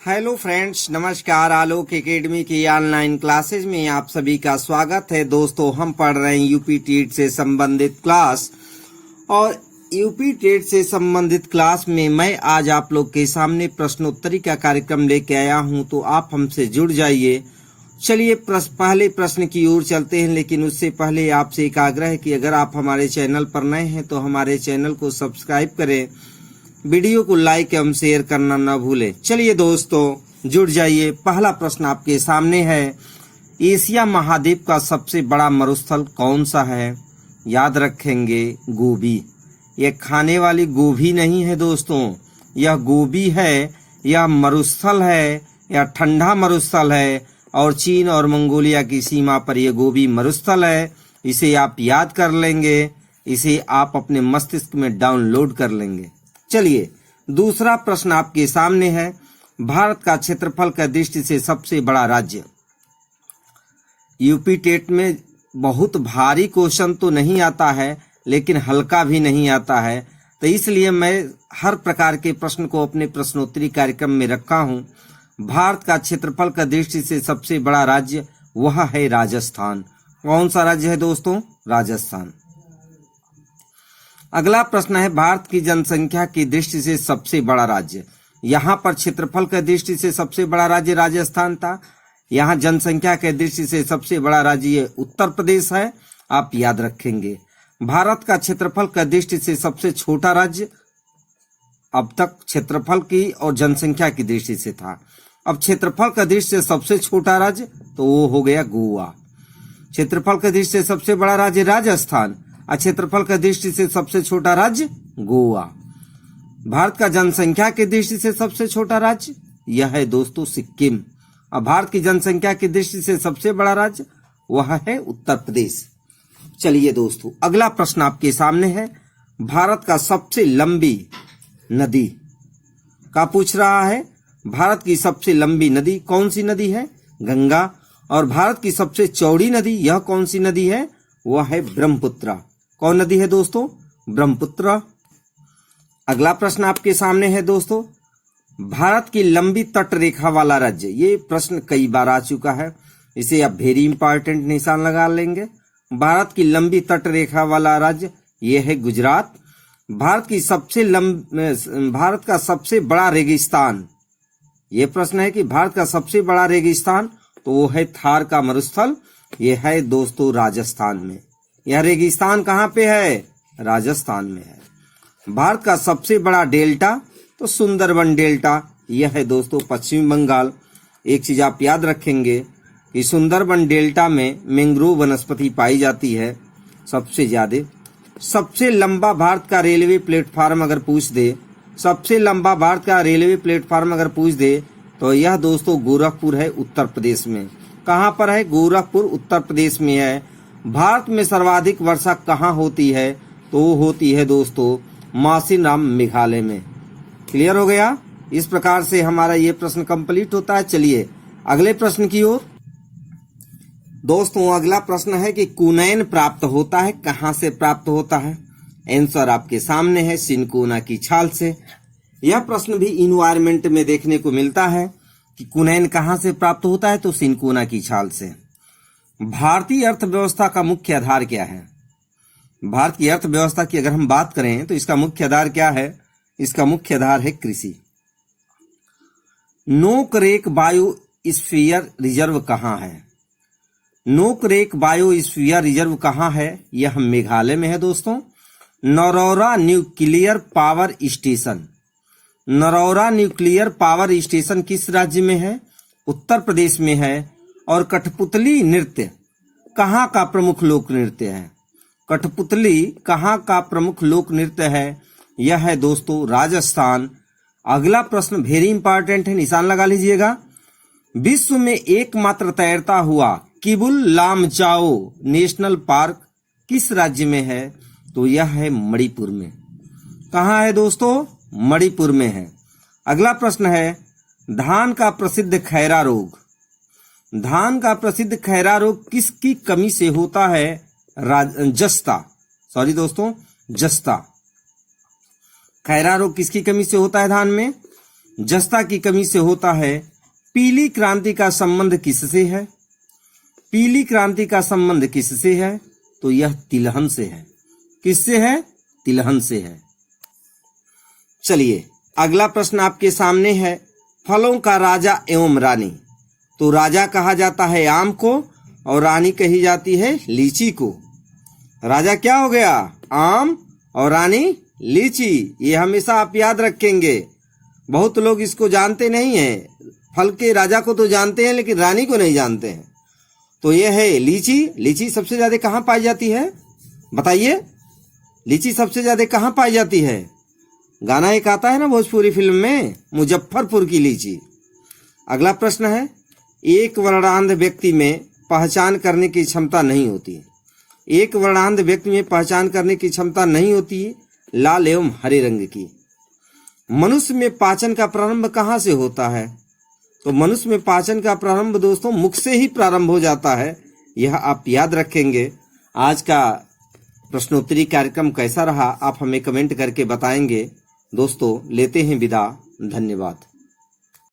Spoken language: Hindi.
हेलो फ्रेंड्स, नमस्कार। आलोक एकेडमी की ऑनलाइन क्लासेज में आप सभी का स्वागत है। दोस्तों, हम पढ़ रहे हैं यूपी टेट से संबंधित क्लास, और यूपी टेट से संबंधित क्लास में मैं आज आप लोग के सामने प्रश्नोत्तरी का कार्यक्रम लेके आया हूं, तो आप हमसे जुड़ जाइए। चलिए पहले प्रश्न की ओर चलते हैं, लेकिन उससे पहले आपसे एक आग्रह है कि अगर आप हमारे चैनल पर नए हैं तो हमारे चैनल को सब्सक्राइब करें, वीडियो को लाइक एवं शेयर करना न भूलें। चलिए दोस्तों, जुड़ जाइए। पहला प्रश्न आपके सामने है, एशिया महाद्वीप का सबसे बड़ा मरुस्थल कौन सा है? याद रखेंगे, गोबी। यह खाने वाली गोभी नहीं है दोस्तों, यह गोबी है। यह मरुस्थल है, यह ठंडा मरुस्थल है, और चीन और मंगोलिया की सीमा पर यह गोबी मरुस्थल है। इसे आप याद कर लेंगे, इसे आप अपने मस्तिष्क में डाउनलोड कर लेंगे। चलिए, दूसरा प्रश्न आपके सामने है, भारत का क्षेत्रफल की दृष्टि से सबसे बड़ा राज्य। यूपी टेट में बहुत भारी क्वेश्चन तो नहीं आता है, लेकिन हल्का भी नहीं आता है, तो इसलिए मैं हर प्रकार के प्रश्न को अपने प्रश्नोत्तरी कार्यक्रम में रखा हूं। भारत का क्षेत्रफल की दृष्टि से सबसे बड़ा राज्य वह है राजस्थान। कौन सा राज्य है दोस्तों? राजस्थान। अगला प्रश्न है, भारत की जनसंख्या की दृष्टि से सबसे बड़ा राज्य। यहाँ पर क्षेत्रफल की दृष्टि से सबसे बड़ा राज्य राजस्थान था, यहाँ जनसंख्या की दृष्टि से सबसे बड़ा राज्य उत्तर प्रदेश है। आप याद रखेंगे। भारत का क्षेत्रफल की दृष्टि से सबसे छोटा राज्य अब तक क्षेत्रफल की और जनसंख्या की दृष्टि से था, अब क्षेत्रफल की दृष्टि से सबसे छोटा राज्य तो वो हो गया गोवा। क्षेत्रफल की दृष्टि से सबसे बड़ा राज्य राजस्थान, क्षेत्रफल की दृष्टि से सबसे छोटा राज्य गोवा। भारत का जनसंख्या की दृष्टि से सबसे छोटा राज्य यह है दोस्तों सिक्किम। और भारत की जनसंख्या की दृष्टि से सबसे बड़ा राज्य वह है उत्तर प्रदेश। चलिए दोस्तों, अगला प्रश्न आपके सामने है, भारत का सबसे लंबी नदी का पूछ रहा है। भारत की सबसे लंबी नदी कौन सी नदी है? गंगा। और भारत की सबसे चौड़ी नदी यह कौन सी नदी है? वह है ब्रह्मपुत्र। कौन नदी है दोस्तों? ब्रह्मपुत्र। अगला प्रश्न आपके सामने है दोस्तों, भारत की लंबी तट रेखा वाला राज्य। ये प्रश्न कई बार आ चुका है, इसे आप वेरी इंपॉर्टेंट निशान लगा लेंगे। भारत की लंबी तट रेखा वाला राज्य ये है गुजरात। भारत का सबसे बड़ा रेगिस्तान। ये प्रश्न है कि भारत का सबसे बड़ा रेगिस्तान तो वो है थार का मरुस्थल, ये है दोस्तों राजस्थान में। यह रेगिस्तान कहाँ पे है? राजस्थान में है। भारत का सबसे बड़ा डेल्टा तो सुंदरबन डेल्टा, यह है दोस्तों पश्चिम बंगाल। एक चीज आप याद रखेंगे कि सुंदरबन डेल्टा में मैंग्रोव वनस्पति पाई जाती है सबसे ज्यादा। सबसे लंबा भारत का रेलवे प्लेटफार्म अगर पूछ दे, सबसे लंबा भारत का रेलवे प्लेटफार्म अगर पूछ दे तो यह दोस्तों गोरखपुर है उत्तर प्रदेश में। कहाँ पर है? गोरखपुर उत्तर प्रदेश में है। भारत में सर्वाधिक वर्षा कहाँ होती है? तो वो होती है दोस्तों मासिनराम मेघालय में। क्लियर हो गया? इस प्रकार से हमारा ये प्रश्न कंप्लीट होता है। चलिए अगले प्रश्न की ओर। दोस्तों, अगला प्रश्न है कि कुनैन प्राप्त होता है, कहाँ से प्राप्त होता है? आंसर आपके सामने है, सिनकोना की छाल से। यह प्रश्न भी इन्वायरमेंट में देखने को मिलता है कि कुनैन कहाँ से प्राप्त होता है, तो सिनकोना की छाल से। भारतीय अर्थव्यवस्था का मुख्य आधार क्या है? भारत की अर्थव्यवस्था की अगर हम बात करें तो इसका मुख्य आधार क्या है? इसका मुख्य आधार है कृषि। नोकरेक बायोस्फीयर रिजर्व कहाँ है? नोकरेक बायोस्फीयर रिजर्व कहाँ है? यह मेघालय में है दोस्तों। Narora nuclear power station. Narora nuclear power station किस राज्य में है? उत्तर प्रदेश में है। और कठपुतली नृत्य कहाँ का प्रमुख लोक नृत्य है? कठपुतली कहाँ का प्रमुख लोक नृत्य है? यह है दोस्तों राजस्थान। अगला प्रश्न वेरी इंपॉर्टेंट है, निशान लगा लीजिएगा। विश्व में एकमात्र तैरता हुआ किबुल लामजाओ नेशनल पार्क किस राज्य में है? तो यह है मणिपुर में। कहाँ है दोस्तों? मणिपुर में है। अगला प्रश्न है, धान का प्रसिद्ध खैरा रोग। धान का प्रसिद्ध खैरा रोग किसकी कमी से होता है? जस्ता। सॉरी दोस्तों, जस्ता। खैरा रोग किसकी कमी से होता है धान में? जस्ता की कमी से होता है। पीली क्रांति का संबंध किससे है? पीली क्रांति का संबंध किससे है? तो यह तिलहन से है। किससे है? तिलहन से है। चलिए अगला प्रश्न आपके सामने है, फलों का राजा एवं रानी। तो राजा कहा जाता है आम को और रानी कही जाती है लीची को। राजा क्या हो गया? आम और रानी लीची। ये हमेशा आप याद रखेंगे। बहुत लोग इसको जानते नहीं हैं। फल के राजा को तो जानते हैं लेकिन रानी को नहीं जानते हैं। तो यह है लीची। लीची सबसे ज्यादा कहाँ पाई जाती है? बताइए, लीची सबसे ज्यादा कहाँ पाई जाती है? गाना एक आता है ना भोजपुरी फिल्म में, मुजफ्फरपुर की लीची। अगला प्रश्न है, एक वर्णांध व्यक्ति में पहचान करने की क्षमता नहीं होती। एक वर्णांध व्यक्ति में पहचान करने की क्षमता नहीं होती है लाल एवं हरे रंग की। मनुष्य में पाचन का प्रारंभ कहाँ से होता है? तो मनुष्य में पाचन का प्रारंभ दोस्तों मुख से ही प्रारंभ हो जाता है। यह आप याद रखेंगे। आज का प्रश्नोत्तरी कार्यक्रम कैसा रहा आप हमें कमेंट करके बताएंगे। दोस्तों लेते हैं विदा। धन्यवाद।